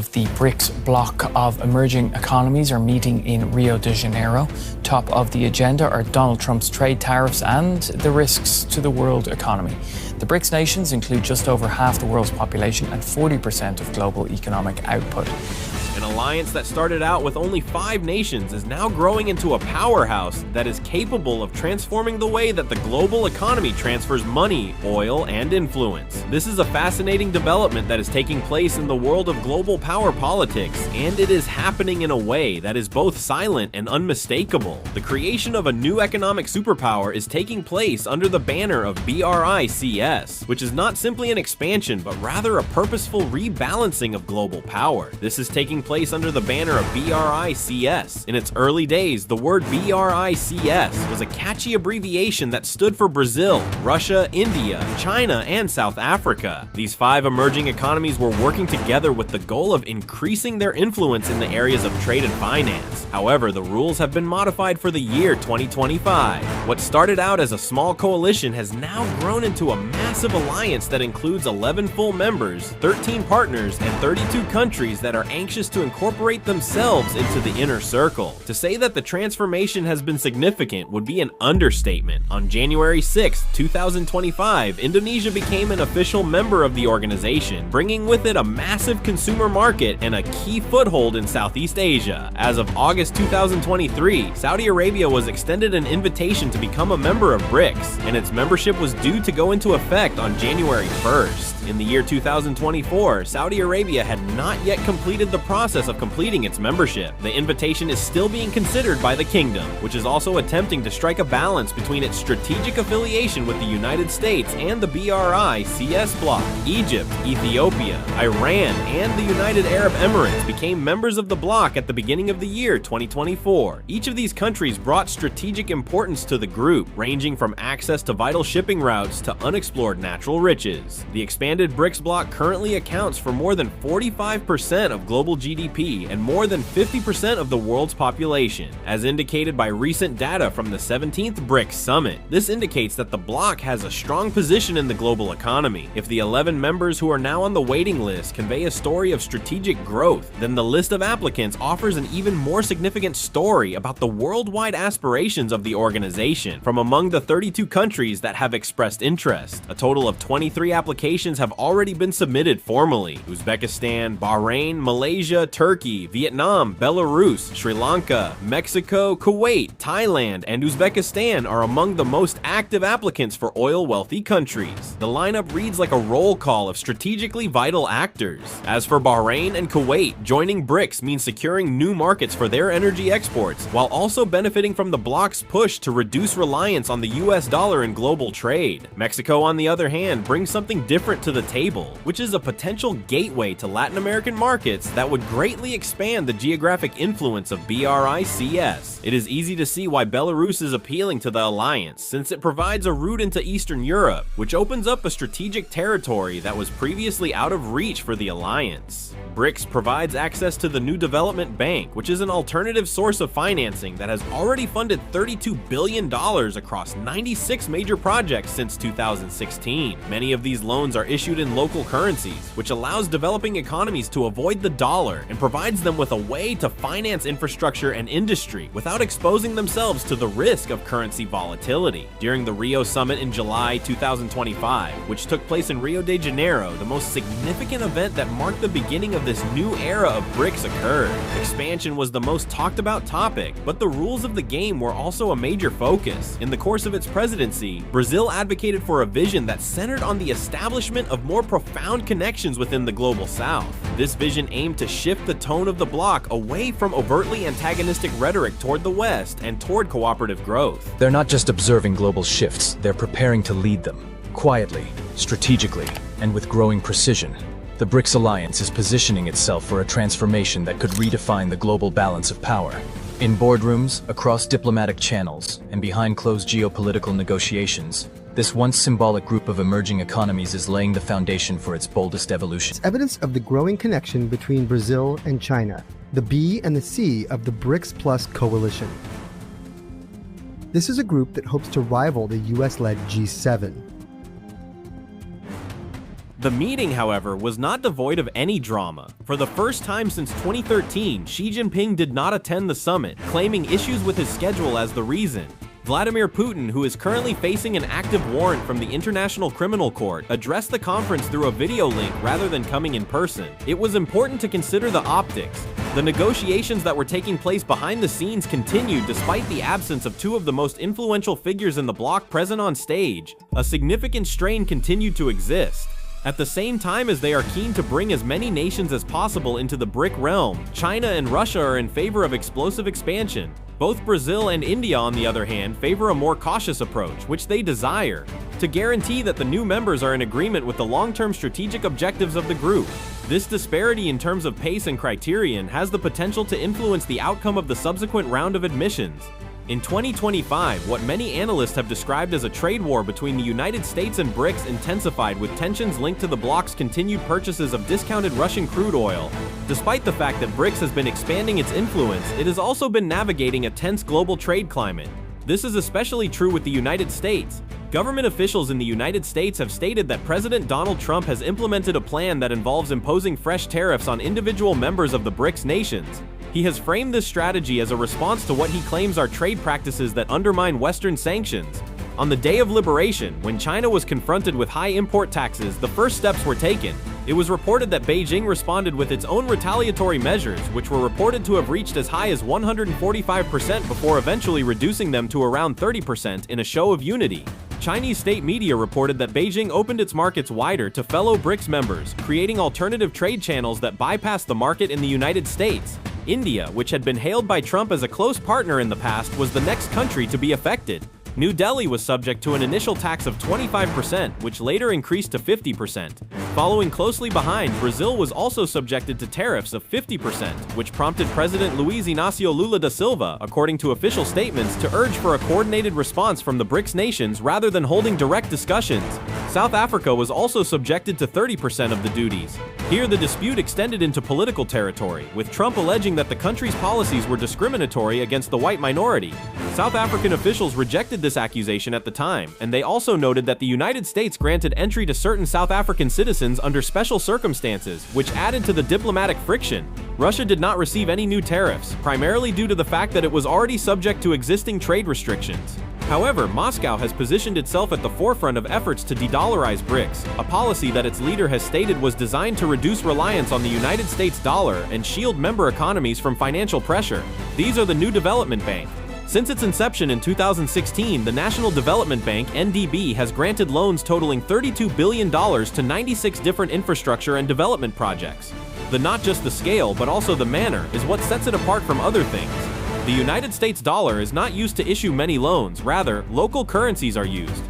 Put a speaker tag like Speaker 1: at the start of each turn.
Speaker 1: of the BRICS bloc of emerging economies are meeting in Rio de Janeiro. Top of the agenda are Donald Trump's trade tariffs and the risks to the world economy. The BRICS nations include just over half the world's population and 40% of global economic output.
Speaker 2: An alliance that started out with only 5 nations is now growing into a powerhouse that is capable of transforming the way that the global economy transfers money, oil, and influence. This is a fascinating development that is taking place in the world of global power politics, and it is happening in a way that is both silent and unmistakable. The creation of a new economic superpower is taking place under the banner of BRICS, which is not simply an expansion, but rather a purposeful rebalancing of global power. This is taking place under the banner of BRICS. In its early days, the word BRICS was a catchy abbreviation that stood for Brazil, Russia, India, China, and South Africa. These 5 emerging economies were working together with the goal of increasing their influence in the areas of trade and finance. However, the rules have been modified for the year 2025. What started out as a small coalition has now grown into a massive alliance that includes 11 full members, 13 partners, and 32 countries that are anxious to incorporate themselves into the inner circle. To say that the transformation has been significant would be an understatement. On January 6, 2025, Indonesia became an official member of the organization, bringing with it a massive consumer market and a key foothold in Southeast Asia. As of August 2023, Saudi Arabia was extended an invitation to become a member of BRICS, and its membership was due to go into effect on January 1st. In the year 2024, Saudi Arabia had not yet completed the process of completing its membership. The invitation is still being considered by the kingdom, which is also attempting to strike a balance between its strategic affiliation with the United States and the BRICS bloc. Egypt, Ethiopia, Iran, and the United Arab Emirates became members of the bloc at the beginning of the year 2024. Each of these countries brought strategic importance to the group, ranging from access to vital shipping routes to unexplored natural riches. The expanded BRICS bloc currently accounts for more than 45% of global GDP and more than 50% of the world's population, as indicated by recent data from the 17th BRICS Summit. This indicates that the bloc has a strong position in the global economy. If the 11 members who are now on the waiting list convey a story of strategic growth, then the list of applicants offers an even more significant story about the worldwide aspirations of the organization. From among the 32 countries that have expressed interest, a total of 23 applications have already been submitted formally. Uzbekistan, Bahrain, Malaysia, Turkey, Vietnam, Belarus, Sri Lanka, Mexico, Kuwait, Thailand, and Uzbekistan are among the most active applicants for oil-wealthy countries. The lineup reads like a roll call of strategically vital actors. As for Bahrain and Kuwait, joining BRICS means securing new markets for their energy exports, while also benefiting from the bloc's push to reduce reliance on the US dollar in global trade. Mexico, on the other hand, brings something different to the table, which is a potential gateway to Latin American markets that would greatly expand the geographic influence of BRICS. It is easy to see why Belarus is appealing to the alliance, since it provides a route into Eastern Europe, which opens up a strategic territory that was previously out of reach for the alliance. BRICS provides access to the New Development Bank, which is an alternative source of financing that has already funded $32 billion across 96 major projects since 2016. Many of these loans are issued in local currencies, which allows developing economies to avoid the dollar and provides them with a way to finance infrastructure and industry without exposing themselves to the risk of currency volatility. During the Rio Summit in July 2025, which took place in Rio de Janeiro, the most significant event that marked the beginning of this new era of BRICS occurred. Expansion was the most talked about topic, but the rules of the game were also a major focus. In the course of its presidency, Brazil advocated for a vision that centered on the establishment of more profound connections within the global south. This vision aimed to shift the tone of the bloc away from overtly antagonistic rhetoric toward the West and toward cooperative growth.
Speaker 3: They're not just observing global shifts, they're preparing to lead them. Quietly, strategically, and with growing precision. The BRICS alliance is positioning itself for a transformation that could redefine the global balance of power. In boardrooms, across diplomatic channels, and behind closed geopolitical negotiations, this once symbolic group of emerging economies is laying the foundation for its boldest evolution.
Speaker 4: It's evidence of the growing connection between Brazil and China, the B and the C of the BRICS Plus coalition. This is a group that hopes to rival the US-led G7.
Speaker 2: The meeting, however, was not devoid of any drama. For the first time since 2013, Xi Jinping did not attend the summit, claiming issues with his schedule as the reason. Vladimir Putin, who is currently facing an active warrant from the International Criminal Court, addressed the conference through a video link rather than coming in person. It was important to consider the optics. The negotiations that were taking place behind the scenes continued despite the absence of two of the most influential figures in the bloc present on stage. A significant strain continued to exist. At the same time as they are keen to bring as many nations as possible into the BRIC realm, China and Russia are in favor of explosive expansion. Both Brazil and India, on the other hand, favor a more cautious approach, which they desire, to guarantee that the new members are in agreement with the long-term strategic objectives of the group. This disparity in terms of pace and criterion has the potential to influence the outcome of the subsequent round of admissions. In 2025, what many analysts have described as a trade war between the United States and BRICS intensified with tensions linked to the bloc's continued purchases of discounted Russian crude oil. Despite the fact that BRICS has been expanding its influence, it has also been navigating a tense global trade climate. This is especially true with the United States. Government officials in the United States have stated that President Donald Trump has implemented a plan that involves imposing fresh tariffs on individual members of the BRICS nations. He has framed this strategy as a response to what he claims are trade practices that undermine Western sanctions. On the day of liberation, when China was confronted with high import taxes, the first steps were taken. It was reported that Beijing responded with its own retaliatory measures, which were reported to have reached as high as 145% before eventually reducing them to around 30% in a show of unity. Chinese state media reported that Beijing opened its markets wider to fellow BRICS members, creating alternative trade channels that bypass the market in the United States. India, which had been hailed by Trump as a close partner in the past, was the next country to be affected. New Delhi was subject to an initial tax of 25%, which later increased to 50%. Following closely behind, Brazil was also subjected to tariffs of 50%, which prompted President Luiz Inácio Lula da Silva, according to official statements, to urge for a coordinated response from the BRICS nations rather than holding direct discussions. South Africa was also subjected to 30% of the duties. Here, the dispute extended into political territory, with Trump alleging that the country's policies were discriminatory against the white minority. South African officials rejected this accusation at the time, and they also noted that the United States granted entry to certain South African citizens under special circumstances, which added to the diplomatic friction. Russia did not receive any new tariffs, primarily due to the fact that it was already subject to existing trade restrictions. However, Moscow has positioned itself at the forefront of efforts to de-dollarize BRICS, a policy that its leader has stated was designed to reduce reliance on the United States dollar and shield member economies from financial pressure. These are the New Development Bank. Since its inception in 2016, the National Development Bank, NDB, has granted loans totaling $32 billion to 96 different infrastructure and development projects. Not just the scale, but also the manner, is what sets it apart from other things. The United States dollar is not used to issue many loans, rather, local currencies are used.